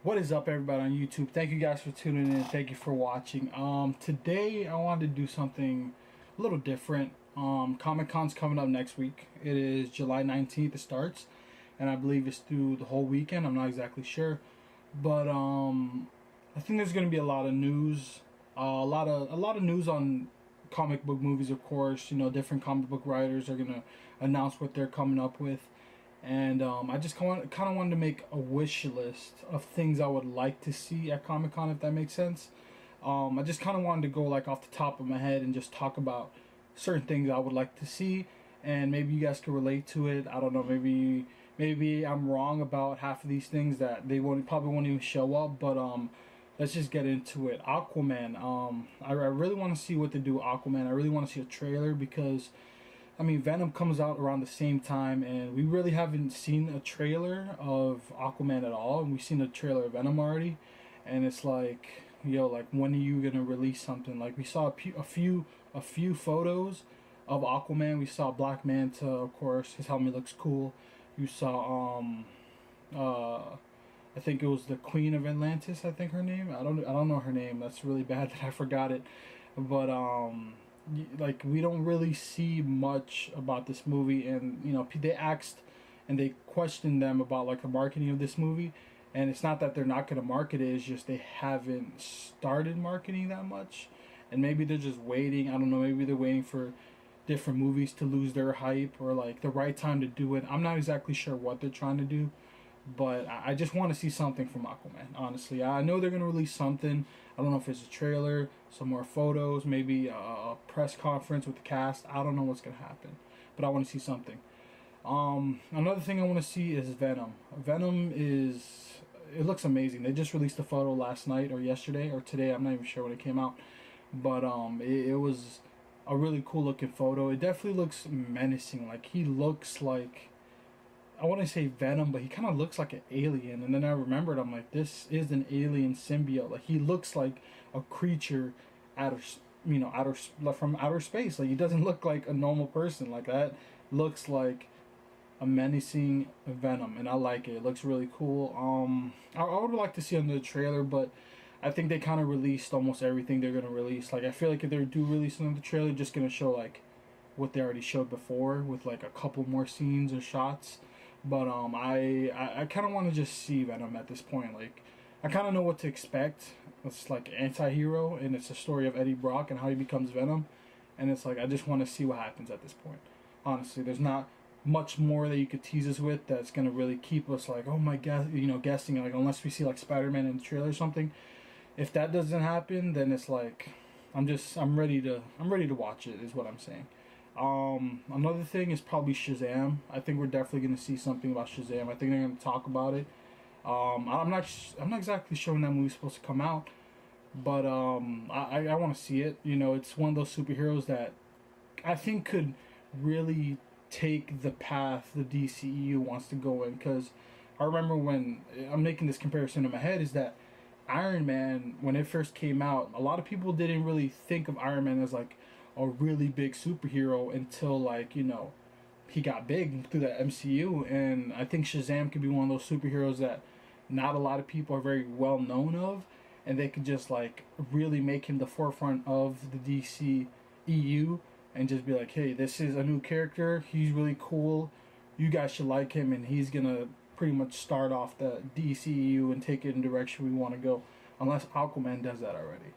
What is up, everybody on YouTube? Thank you guys for tuning in. Thank you for watching. Today I wanted to do something a little different. Comic-Con's coming up next week. It is July 19th. It starts, and I believe it's through the whole weekend. I'm not exactly sure, but I think there's going to be a lot of news. A lot of news on comic book movies, of course. You know, different comic book writers are going to announce what they're coming up with. And I just kind of wanted to make a wish list of things I would like to see at Comic Con, if that makes sense. I just kind of wanted to go like off the top of my head and just talk about certain things I would like to see, and maybe you guys can relate to it. I don't know, maybe I'm wrong about half of these things that they probably won't even show up, but let's just get into it. Aquaman. I really want to see what they do with Aquaman. I really want to see a trailer because I mean, Venom comes out around the same time, and we really haven't seen a trailer of Aquaman at all. And we've seen a trailer of Venom already, and it's like, yo, like when are you gonna release something? Like we saw a few photos of Aquaman. We saw Black Manta, of course. His helmet looks cool. You saw I think it was the Queen of Atlantis. I think her name. I don't know her name. That's really bad that I forgot it, but like we don't really see much about this movie, and you know they asked and they questioned them about like the marketing of this movie, and it's not that they're not going to market it, it's just they haven't started marketing that much, and maybe they're just waiting. I don't know, maybe they're waiting for different movies to lose their hype or like the right time to do it. I'm not exactly sure what they're trying to do, but I just want to see something from Aquaman. Honestly, I know they're gonna release something. I don't know if it's a trailer, some more photos, maybe a press conference with the cast. I don't know what's gonna happen, but I want to see something. Another thing I want to see is Venom. It looks amazing. They just released a photo last night or yesterday or today. I'm not even sure when it came out, but it was a really cool looking photo. It definitely looks menacing. Like he looks like, I want to say Venom, but he kind of looks like an alien. And then I remembered, I'm like, this is an alien symbiote. Like he looks like a creature out of, from outer space. Like he doesn't look like a normal person. Like that looks like a menacing Venom, and I like it. It looks really cool. I would like to see another trailer, but I think they kind of released almost everything they're gonna release. Like I feel like if they do release another trailer, they're just gonna show like what they already showed before with like a couple more scenes or shots. But I kind of want to just see Venom at this point. Like I kind of know what to expect. It's like anti-hero, and it's a story of Eddie Brock and how he becomes Venom, and it's like I just want to see what happens at this point. Honestly, there's not much more that you could tease us with that's gonna really keep us like, oh my god, guessing. Like unless we see like Spider-Man in the trailer or something. If that doesn't happen, then it's like I'm ready to watch it. Is what I'm saying. Another thing is probably Shazam. I think we're definitely going to see something about Shazam. I think they're going to talk about it. I'm not exactly sure when that movie's supposed to come out, but I want to see it. You know, it's one of those superheroes that I think could really take the path the DCEU wants to go in. Because I remember when I'm making this comparison in my head is that Iron Man, when it first came out, a lot of people didn't really think of Iron Man as like a really big superhero until like he got big through the MCU. And I think Shazam could be one of those superheroes that not a lot of people are very well known of, and they could just like really make him the forefront of the DC EU and just be like, hey, this is a new character, he's really cool, you guys should like him, and he's gonna pretty much start off the DCU and take it in the direction we want to go, unless Aquaman does that already.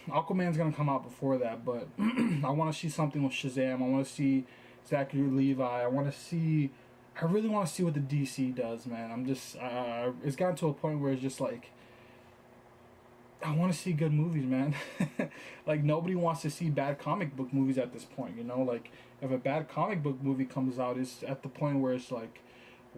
Aquaman's gonna come out before that, but I want to see something with Shazam. I want to see Zachary Levi. I really want to see what the DC does, man. I'm just, it's gotten to a point where it's just like, I want to see good movies, man. Like nobody wants to see bad comic book movies at this point, Like if a bad comic book movie comes out, it's at the point where it's like,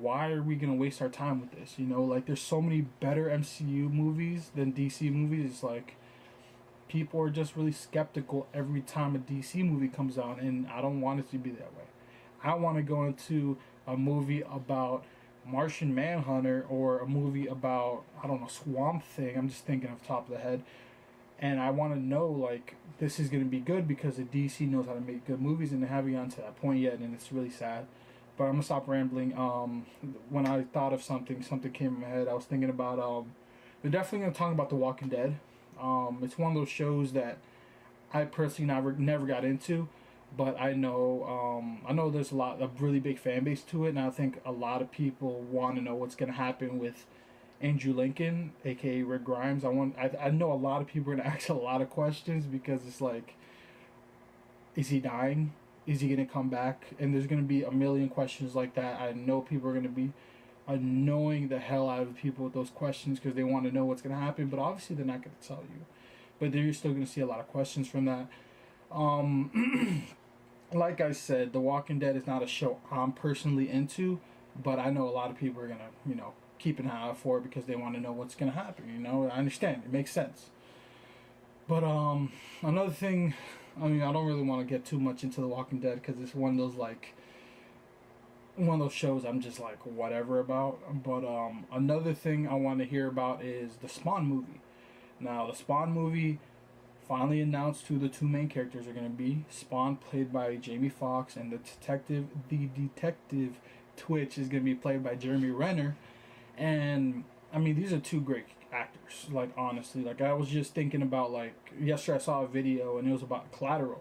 why are we gonna waste our time with this? Like there's so many better MCU movies than DC movies. It's like people are just really skeptical every time a DC movie comes out, and I don't want it to be that way. I want to go into a movie about Martian Manhunter or a movie about, I don't know, Swamp Thing. I'm just thinking off the top of the head. And I want to know, like, this is going to be good because the DC knows how to make good movies, and they haven't gotten to that point yet, and it's really sad. But I'm gonna stop rambling. When I thought of something, something came in my head. I was thinking about they're definitely gonna talk about The Walking Dead. It's one of those shows that I personally never got into, but I know there's a lot of really big fan base to it, and I think a lot of people want to know what's gonna happen with Andrew Lincoln, aka Rick Grimes. I know a lot of people are gonna ask a lot of questions because it's like, is he dying? Is he gonna come back? And there's gonna be a million questions like that. I know people are gonna be annoying the hell out of people with those questions because they want to know what's gonna happen, but obviously they're not gonna tell you. But you're still gonna see a lot of questions from that. Like I said, The Walking Dead is not a show I'm personally into, but I know a lot of people are gonna, keep an eye out for it because they want to know what's gonna happen. I understand. It makes sense. But another thing, I don't really want to get too much into The Walking Dead because it's one of those shows I'm just like whatever about. But another thing I want to hear about is the Spawn movie. Now, the Spawn movie finally announced who the two main characters are going to be. Spawn, played by Jamie Foxx, and the detective Twitch is going to be played by Jeremy Renner. And these are two great actors. Like, honestly, like I was just thinking about, like, yesterday I saw a video and it was about Collateral,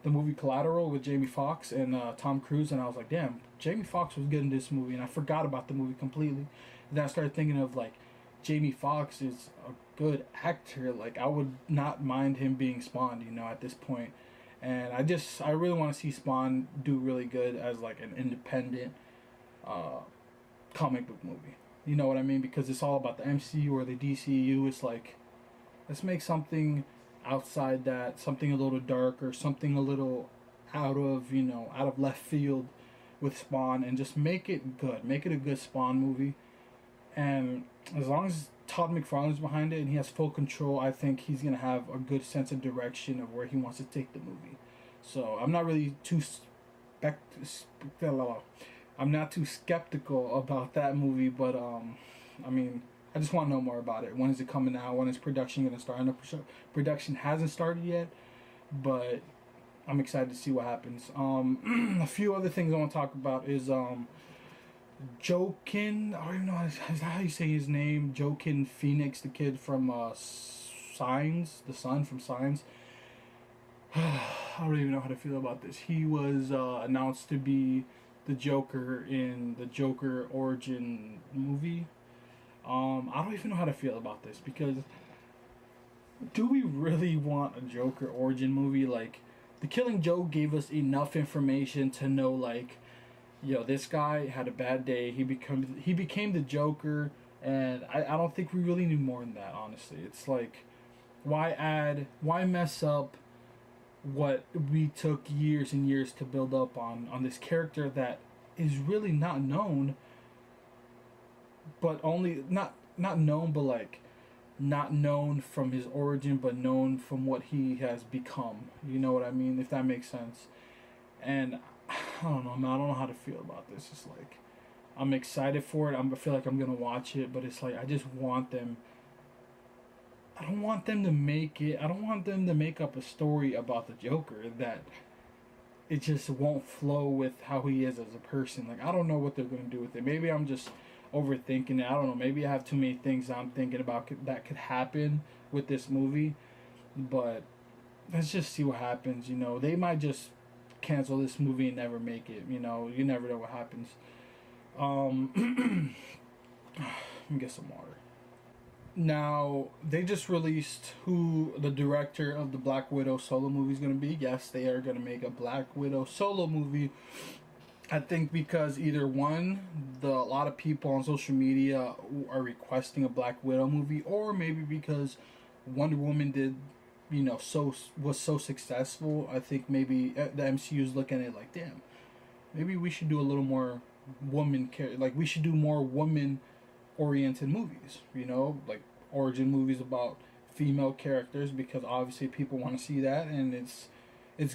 the movie Collateral with Jamie Foxx and Tom Cruise, and I was like, damn, Jamie Foxx was good in this movie, and I forgot about the movie completely. And then I started thinking of, like, Jamie Foxx is a good actor. Like, I would not mind him being Spawn, at this point. And I really want to see Spawn do really good as, like, an independent comic book movie. You know what I mean? Because it's all about the MCU or the DCU. It's like, let's make something outside that, something a little darker, something a little out of left field with Spawn, and just make it good. Make it a good Spawn movie. And as long as Todd McFarlane's behind it and he has full control, I think he's going to have a good sense of direction of where he wants to take the movie. So I'm not really I'm not too skeptical about that movie, but I just want to know more about it. When is it coming out? When is production going to start? I know production hasn't started yet, but I'm excited to see what happens. A few other things I want to talk about is Joaquin, I don't even know how you say his name. Joaquin Phoenix, the kid from Signs, the son from Signs. I don't even know how to feel about this. He was announced to be the Joker in the Joker origin movie. I don't even know how to feel about this because do we really want a Joker origin movie? Like, The Killing Joke gave us enough information to know, like, this guy had a bad day. He became the Joker, and I don't think we really need more than that, honestly. It's like, why mess up what we took years and years to build up on this character that is really not known, but only not known, but like not known from his origin, but known from what he has become. You know what I mean? If that makes sense. And I don't know, man. I don't know how to feel about this. It's like, I'm excited for it. I feel like I'm gonna watch it, but it's like I just want them. I don't want them to make it. I don't want them to make up a story about the Joker that it just won't flow with how he is as a person. Like, I don't know what they're gonna do with it. Maybe I'm just overthinking it. I don't know. Maybe I have too many things I'm thinking about that could happen with this movie. But let's just see what happens. They might just cancel this movie and never make it. You never know what happens. Let me get some water. Now, they just released who the director of the Black Widow solo movie is going to be. Yes, they are going to make a Black Widow solo movie. I think because either one, a lot of people on social media are requesting a Black Widow movie, or maybe because Wonder Woman was so successful. I think maybe the MCU is looking at it like, damn, maybe we should do a little more we should do more woman-oriented movies. Like origin movies about female characters, because obviously people want to see that, and it's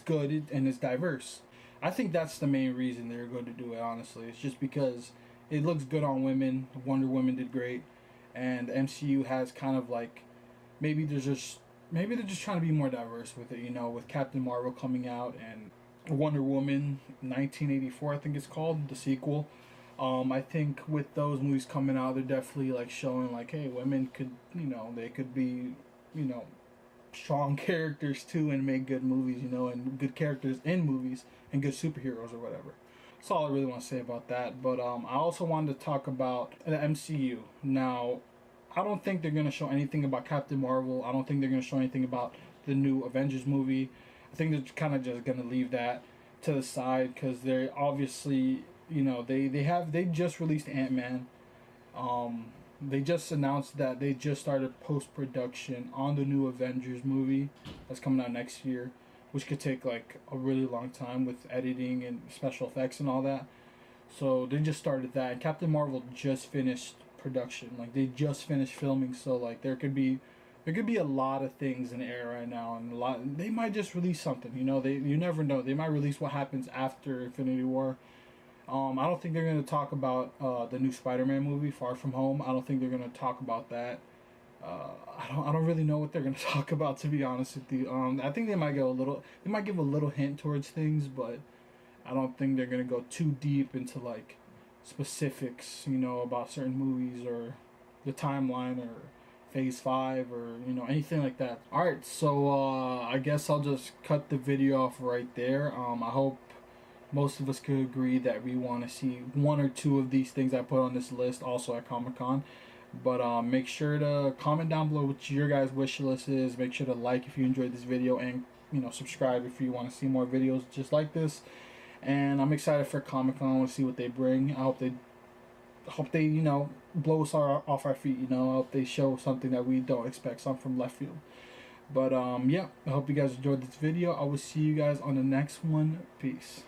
good and it's diverse. I think that's the main reason they're going to do it. Honestly, it's just because it looks good on women. Wonder Woman did great, and the MCU has kind of like maybe they're just trying to be more diverse with it. With Captain Marvel coming out, and Wonder Woman 1984, I think it's called, the sequel. I think with those movies coming out, they're definitely like showing like, hey, women could, they could be, you know, strong characters too and make good movies, and good characters in movies and good superheroes or whatever. That's all I really want to say about that. But I also wanted to talk about the MCU. Now, I don't think they're gonna show anything about Captain Marvel. I don't think they're gonna show anything about the new Avengers movie. I think they're kind of just gonna leave that to the side because they're obviously, they just released Ant-Man. Um, they just announced that they just started post production on the new Avengers movie that's coming out next year, which could take like a really long time with editing and special effects and all that. So they just started that. And Captain Marvel just finished production. Like they just finished filming. So like there could be a lot of things in the air right now, and a lot. They might just release something. You never know. They might release what happens after Infinity War. I don't think they're gonna talk about the new Spider-Man movie, Far From Home. I don't think they're gonna talk about that. I don't really know what they're gonna talk about, to be honest with you. I think they might give a little hint towards things, but I don't think they're gonna go too deep into like specifics, about certain movies or the timeline or Phase 5 or anything like that. All right, so I guess I'll just cut the video off right there. I hope most of us could agree that we want to see one or two of these things I put on this list also at Comic Con. But make sure to comment down below what your guys' wish list is. Make sure to like if you enjoyed this video, and subscribe if you want to see more videos just like this. And I'm excited for Comic Con. I want to see what they bring. I hope they blow us off our feet. I hope they show something that we don't expect, something from left field. But yeah, I hope you guys enjoyed this video. I will see you guys on the next one. Peace.